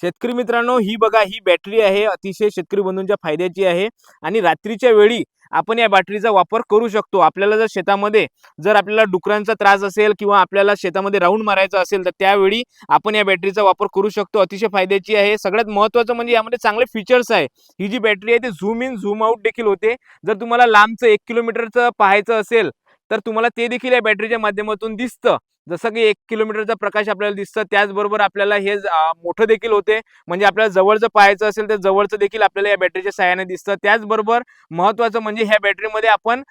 शेतकरी मित्रांनो, ही बघा ही बॅटरी आहे, अतिशय शेतकरी बंधूंच्या फायद्याची आहे आणि रात्रीच्या वेळी आपण या बॅटरीचा वापर करू शकतो। आपल्याला जर शेतामध्ये आपल्याला डुकरांचा त्रास असेल किंवा आपल्याला शेतामध्ये राउंड मारायचा असेल तर त्यावेळी आपण या बॅटरीचा वापर करू शकतो। अतिशय फायद्याची आहे। सगळ्यात महत्त्वाचं म्हणजे यामध्ये चांगले फीचर्स आहे। ही जी बॅटरी आहे ती झूम इन झूम आउट देखील होते। जर तुम्हाला लांबचं 1 किलोमीटरचं पाहायचं असेल तर तुम्हाला ते देखील या बॅटरीच्या माध्यमातून दिसतं। जसं की 1 किलोमीटरचा प्रकाश आपल्याला दिसतं, त्याचबरोबर आपल्याला हे मोठं देखील होते। म्हणजे आपल्याला जवळचं पाहायचं असेल तर जवळचं देखील आपल्याला या बॅटरीच्या सहाय्याने दिसतं। त्याचबरोबर महत्त्वाचं म्हणजे ह्या बॅटरीमध्ये आपण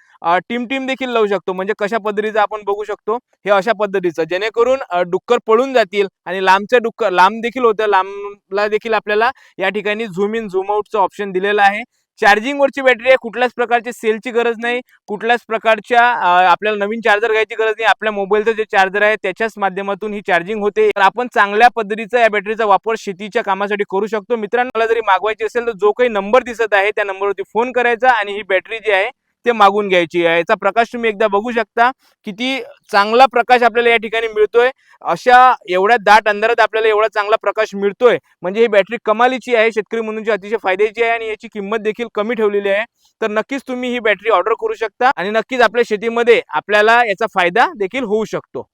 टीम देखील लावू शकतो। म्हणजे कशा पद्धतीचं आपण बघू शकतो, हे अशा पद्धतीचं जेणेकरून डुक्कर पळून जातील आणि लांबचं डुक्कर लांब देखील होतं, लांबला देखील आपल्याला या ठिकाणी झूम इन झूम आउटचं ऑप्शन दिलेलं आहे। चार्जिंग वरची बॅटरी आहे, कुठल्याच प्रकारची सेलची गरज नाही, कुठल्याच प्रकारच्या आपल्याला नवीन चार्जर घ्यायची गरज नाही। आपल्या मोबाईलचं जे चार्जर आहे त्याच्याच माध्यमातून ही चार्जिंग होते। तर आपण चांगल्या पद्धतीचा या बॅटरीचा वापर शेतीच्या कामासाठी करू शकतो। मित्रांनो, मला जरी मागवायची असेल तर जो काही नंबर दिसत आहे त्या नंबरवरती फोन करायचा आणि ही बॅटरी जी आहे ते मागून घ्यायची आहे। याचा प्रकाश तुम्ही एकदा बघू शकता, किती चांगला प्रकाश आपल्याला या ठिकाणी मिळतोय। अशा एवढ्या दाट अंधारात आपल्याला एवढा चांगला प्रकाश मिळतोय, म्हणजे ही बॅटरी कमालीची आहे, शेतकरी म्हणूनची अतिशय फायद्याची आहे आणि याची किंमत देखील कमी ठेवलेली आहे। तर नक्कीच तुम्ही ही बॅटरी ऑर्डर करू शकता आणि नक्कीच आपल्या शेतीमध्ये आपल्याला याचा फायदा देखील होऊ शकतो।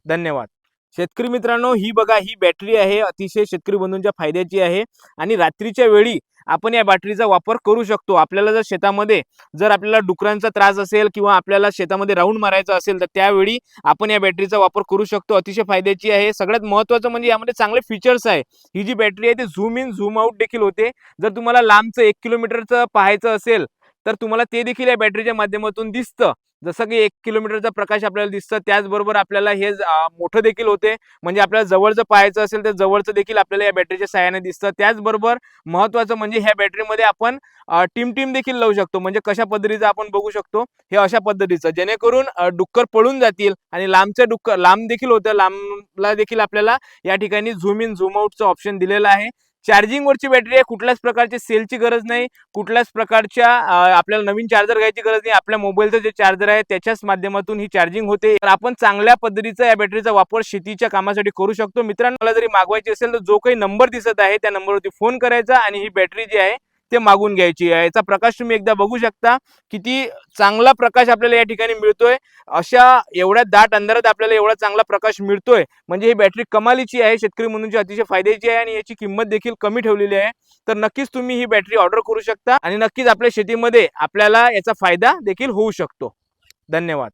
धन्यवाद। शेतकरी मित्रांनो, ही बघा ही बॅटरी आहे, अतिशय शेतकरी बंधूंच्या फायद्याची आहे आणि रात्रीच्या वेळी आपण या बॅटरीचा वापर करू शकतो। आपल्याला जर शेतामध्ये आपल्याला डुकरांचा त्रास असेल किंवा आपल्याला शेतामध्ये राउंड मारायचा असेल तर त्यावेळी आपण या बॅटरीचा वापर करू शकतो। अतिशय फायद्याची आहे। सगळ्यात महत्त्वाचं म्हणजे यामध्ये चांगले फीचर्स आहे। ही जी बॅटरी आहे ती झूम इन झूम आउट देखील होते। जर तुम्हाला लांबचं 1 किलोमीटरचं पाहायचं असेल तर तुम्हाला ते देखील या बॅटरीच्या माध्यमातून दिसतं। जसं की 1 किलोमीटरचा प्रकाश आपल्याला दिसतं, त्याचबरोबर आपल्याला हे मोठं देखील होते। म्हणजे आपल्याला जवळचं पाहायचं असेल तर जवळचं देखील आपल्याला या बॅटरीच्या सहाय्याने दिसतं। त्याचबरोबर महत्त्वाचं म्हणजे ह्या बॅटरीमध्ये आपण टीम देखील लावू शकतो। म्हणजे कशा पद्धतीचं आपण बघू शकतो, हे अशा पद्धतीचं जेणेकरून डुक्कर पळून जातील आणि लांबचं डुक्कर लांब देखील होतं, लांबला देखील आपल्याला या ठिकाणी झूम इन झूम आउटचं ऑप्शन दिलेलं आहे। चार्जिंग वरची बॅटरी आहे, कुठल्याच प्रकारची सेलची गरज नाही, कुठल्याच प्रकारच्या आपल्याला नवीन चार्जर घ्यायची गरज नाही। आपल्या मोबाईलचं जे चार्जर आहे त्याच्याच माध्यमातून ही चार्जिंग होते। तर आपण चांगल्या पद्धतीचा या बॅटरीचा वापर शेतीच्या कामासाठी करू शकतो। मित्रांनो, मला जरी मागवायची असेल तर जो काही नंबर दिसत आहे त्या नंबरवरती फोन करायचा आणि ही बॅटरी जी आहे ते मागून घ्यायची आहे। याचा प्रकाश तुम्ही एकदा बघू शकता, किती चांगला प्रकाश आपल्याला या ठिकाणी मिळतोय। अशा एवढ्या दाट अंधारात आपल्याला एवढा चांगला प्रकाश मिळतोय, म्हणजे ही बॅटरी कमालीची आहे, शेतकरी म्हणूनची अतिशय फायद्याची आहे आणि याची किंमत देखील कमी ठेवलेली आहे। तर नक्कीच तुम्ही ही बॅटरी ऑर्डर करू शकता आणि नक्कीच आपल्या शेतीमध्ये आपल्याला याचा फायदा देखील होऊ शकतो। धन्यवाद।